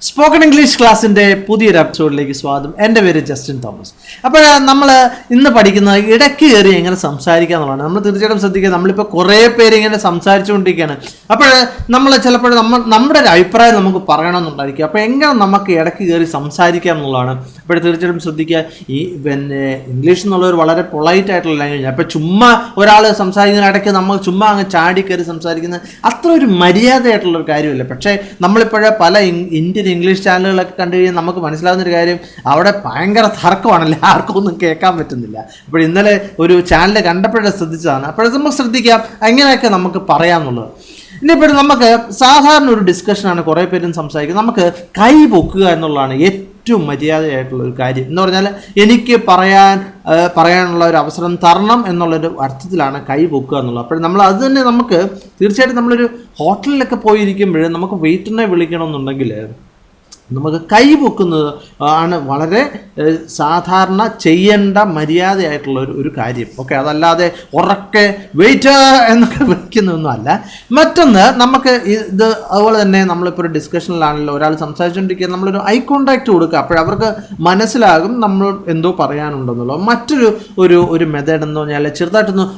Spoken English ക്ലാസ്സിൻ്റെ പുതിയൊരു എപ്പിസോഡിലേക്ക് സ്വാഗതം. എൻ്റെ പേര് ജസ്റ്റിൻ തോമസ്. അപ്പോൾ നമ്മൾ ഇന്ന് പഠിക്കുന്നത് ഇടയ്ക്ക് കയറി എങ്ങനെ സംസാരിക്കുക എന്നുള്ളതാണ്. നമ്മൾ തീർച്ചയായിട്ടും ശ്രദ്ധിക്കുക, നമ്മളിപ്പോൾ കുറേ പേര് ഇങ്ങനെ സംസാരിച്ചുകൊണ്ടിരിക്കുകയാണ്. അപ്പോൾ നമ്മൾ ചിലപ്പോൾ നമ്മുടെ ഒരു അഭിപ്രായം നമുക്ക് പറയണമെന്നുണ്ടായിരിക്കും. അപ്പോൾ എങ്ങനെ നമുക്ക് ഇടയ്ക്ക് കയറി സംസാരിക്കുക എന്നുള്ളതാണ്. അപ്പോൾ തീർച്ചയായിട്ടും ശ്രദ്ധിക്കുക, ഈ ഇംഗ്ലീഷ് എന്നുള്ളൊരു വളരെ പൊളൈറ്റ് ആയിട്ടുള്ള ലാംഗ്വേജ്. അപ്പോൾ ചുമ്മാ ഒരാൾ സംസാരിക്കുന്ന ഇടയ്ക്ക് നമ്മൾ ചുമ്മാ അങ്ങ് ചാടി കയറി സംസാരിക്കുന്നത് അത്ര ഒരു മര്യാദയായിട്ടുള്ളൊരു കാര്യമല്ല. പക്ഷേ നമ്മളിപ്പോഴേ പല ഇന്ത്യൻ ഇംഗ്ലീഷ് ചാനലുകളൊക്കെ കണ്ടു കഴിഞ്ഞാൽ നമുക്ക് മനസ്സിലാവുന്നൊരു കാര്യം, അവിടെ ഭയങ്കര തർക്കമാണല്ലേ, ആർക്കും ഒന്നും കേൾക്കാൻ പറ്റുന്നില്ല. അപ്പോൾ ഇന്നലെ ഒരു ചാനൽ കണ്ടപ്പോഴേ ശ്രദ്ധിച്ചതാണ്. അപ്പോൾ നമുക്ക് ശ്രദ്ധിക്കാം എങ്ങനെയൊക്കെ നമുക്ക് പറയാമെന്നുള്ളത്. ഇനിയിപ്പോൾ നമുക്ക് സാധാരണ ഒരു ഡിസ്കഷനാണ്, കുറേ പേരും സംസാരിക്കുന്നത്. നമുക്ക് കൈ പൊക്കുക എന്നുള്ളതാണ് ഏറ്റവും മര്യാദയായിട്ടുള്ള ഒരു കാര്യം. എന്ന് പറഞ്ഞാൽ എനിക്ക് പറയാനുള്ള ഒരു അവസരം തരണം എന്നുള്ളൊരു അർത്ഥത്തിലാണ് കൈ പൊക്കുക എന്നുള്ളത്. അപ്പോൾ നമ്മൾ അത് തന്നെ നമുക്ക് തീർച്ചയായിട്ടും നമ്മളൊരു ഹോട്ടലിലൊക്കെ പോയിരിക്കുമ്പോൾ നമുക്ക് വെയിറ്ററിനെ വിളിക്കണമെന്നുണ്ടെങ്കിൽ നമുക്ക് കൈ പൊക്കുന്നത് ആണ് വളരെ സാധാരണ ചെയ്യേണ്ട മര്യാദയായിട്ടുള്ള ഒരു കാര്യം. ഓക്കെ, അതല്ലാതെ ഉറക്കെ വെയിറ്റർ എന്നൊക്കെ വിളിക്കുന്നതൊന്നും അല്ല. മറ്റൊന്ന്, നമുക്ക് ഇത് അതുപോലെ തന്നെ നമ്മളിപ്പോൾ ഒരു ഡിസ്കഷനിലാണല്ലോ, ഒരാൾ സംസാരിച്ചുകൊണ്ടിരിക്കുക, നമ്മളൊരു ഐ കോണ്ടാക്ട് കൊടുക്കുക. അപ്പോഴവർക്ക് മനസ്സിലാകും നമ്മൾ എന്തോ പറയാനുണ്ടെന്നുള്ളത്. മറ്റൊരു ഒരു മെത്തേഡ് എന്ന് പറഞ്ഞാൽ ചെറുതായിട്ടൊന്ന്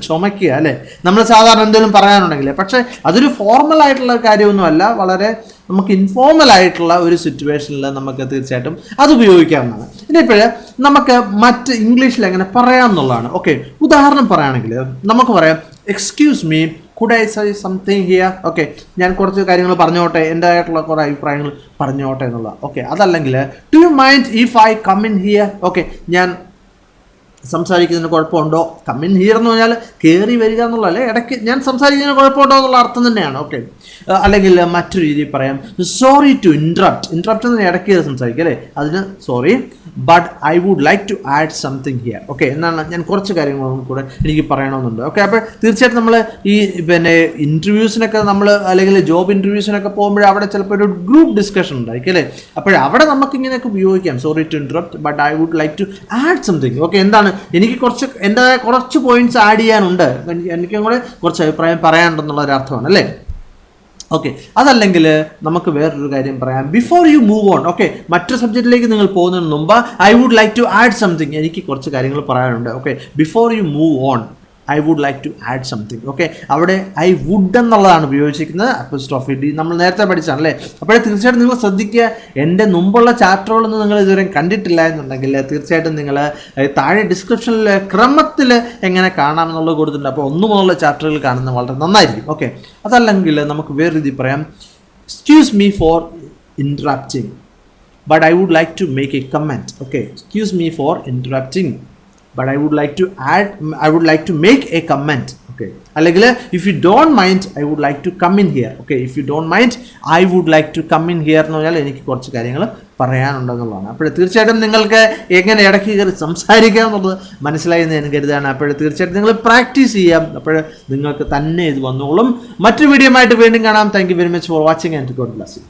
ചുമയ്ക്കുക, അല്ലേ, നമ്മൾ സാധാരണ എന്തെങ്കിലും പറയാനുണ്ടെങ്കിൽ. പക്ഷേ അതൊരു ഫോർമലായിട്ടുള്ള കാര്യമൊന്നുമല്ല, വളരെ നമുക്ക് ഇൻഫോർമൽ ആയിട്ടുള്ള ഒരു സിറ്റുവേഷനിൽ നമുക്ക് തീർച്ചയായിട്ടും അത് ഉപയോഗിക്കാവുന്നതാണ്. ഇനിയിപ്പോൾ നമുക്ക് മറ്റ് ഇംഗ്ലീഷിൽ എങ്ങനെ പറയാം എന്നുള്ളതാണ്. ഓക്കെ, ഉദാഹരണം പറയുകയാണെങ്കിൽ നമുക്ക് പറയാം, excuse me, could I say something here. Okay, ഞാൻ കുറച്ച് കാര്യങ്ങൾ പറഞ്ഞോട്ടെ, എൻ്റെ ആയിട്ടുള്ള കുറേ അഭിപ്രായങ്ങൾ പറഞ്ഞോട്ടെ എന്നുള്ള. ഓക്കെ, അതല്ലെങ്കിൽ do you mind if I come in here. Okay, ഞാൻ സംസാരിക്കുന്നതിന് കുഴപ്പമുണ്ടോ? കമ്മിൻ ഹിയർ എന്ന് പറഞ്ഞാൽ കയറി വരിക എന്നുള്ളതല്ലേ, ഇടയ്ക്ക് ഞാൻ സംസാരിക്കുന്നതിന് കുഴപ്പമുണ്ടോ എന്നുള്ള അർത്ഥം തന്നെയാണ്. ഓക്കെ, അല്ലെങ്കിൽ മറ്റൊരു രീതിയിൽ പറയാം, സോറി ടു ഇൻട്രപ്റ്റ്. ഇൻട്രപ്റ്റ് എന്ന് ഇടയ്ക്ക് കയറി സംസാരിക്കുക, അല്ലേ, അതിന് sorry, but I would like to add something here. Okay, എന്നാണ് ഞാൻ കുറച്ച് കാര്യങ്ങളും കൂടെ എനിക്ക് പറയണമെന്നുണ്ട്. ഓക്കെ, അപ്പോൾ തീർച്ചയായിട്ടും നമ്മൾ ഈ ഇൻ്റർവ്യൂസിനൊക്കെ അല്ലെങ്കിൽ ജോബ് ഇൻ്റർവ്യൂസിനൊക്കെ പോകുമ്പോൾ അവിടെ ചിലപ്പോൾ ഒരു ഗ്രൂപ്പ് ഡിസ്കഷൻ ഉണ്ടായിരിക്കും, അല്ലേ. അപ്പോൾ നമുക്കിങ്ങനെയൊക്കെ ഉപയോഗിക്കാം, sorry to interrupt but I would like to add something. Okay, എന്താണ്, എനിക്ക് എൻ്റെതായ കുറച്ച് പോയിന്റ്സ് ആഡ് ചെയ്യാനുണ്ട്, എനിക്കും കൂടെ കുറച്ച് അഭിപ്രായം പറയാനുണ്ടെന്നുള്ള ഒരു അർത്ഥമാണ്, അല്ലേ. ഓക്കെ, അതല്ലെങ്കിൽ നമുക്ക് വേറൊരു കാര്യം പറയാം, before you move on. Okay, മറ്റൊരു സബ്ജക്റ്റിലേക്ക് നിങ്ങൾ പോകുന്നതിന് മുമ്പ് I would like to add something, എനിക്ക് കുറച്ച് കാര്യങ്ങൾ പറയാനുണ്ട്. Okay, before you move on I would like to add something. Okay, അവിടെ ഐ വുഡ് എന്നുള്ളതാണ് ഉപയോഗിച്ചിരിക്കുന്നത്, അപ്പോസ്ട്രോഫി ഡി, നമ്മൾ നേരത്തെ പഠിച്ചാണല്ലേ. അപ്പോൾ തീർച്ചയായിട്ടും നിങ്ങൾ ശ്രദ്ധിക്കുക, എൻ്റെ മുമ്പുള്ള ചാപ്റ്ററുകളൊന്നും നിങ്ങൾ ഇതുവരെ കണ്ടിട്ടില്ല എന്നുണ്ടെങ്കിൽ തീർച്ചയായിട്ടും നിങ്ങൾ താഴെ ഡിസ്ക്രിപ്ഷനിൽ ക്രമത്തിൽ എങ്ങനെ കാണാമെന്നുള്ളത് കൊടുത്തിട്ടുണ്ട്. അപ്പോൾ 1 മുതലുള്ള ചാപ്റ്ററുകൾ കാണുന്നത് വളരെ നന്നായിരിക്കും. ഓക്കെ, അതല്ലെങ്കിൽ നമുക്ക് വേറെ രീതിയിൽ പറയാം, excuse me for interrupting but I would like to make a comment. Okay, excuse me for interrupting but I would like to make a comment. Okay, അല്ലെങ്കിൽ if you don't mind I would like to come in here. Okay, if you don't mind I would like to come in here എന്ന് പറഞ്ഞാൽ എനിക്ക് കുറച്ച് കാര്യങ്ങൾ പറയാനുണ്ടെന്നുള്ളതാണ്. അപ്പോൾ തീർച്ചയായിട്ടും നിങ്ങൾക്ക് എങ്ങനെ ഇടയ്ക്ക് കയറി സംസാരിക്കാം എന്നുള്ളത് മനസ്സിലായി എന്ന് ഞാൻ കരുതാണ്. അപ്പോൾ തീർച്ചയായിട്ടും നിങ്ങൾ പ്രാക്ടീസ് ചെയ്യാം, അപ്പോൾ നിങ്ങൾക്ക് തന്നെ ഇത് വന്നോളും. മറ്റൊരു വീഡിയോ ആയിട്ട് വീണ്ടും കാണാം. Thank you very much for watching and God bless you.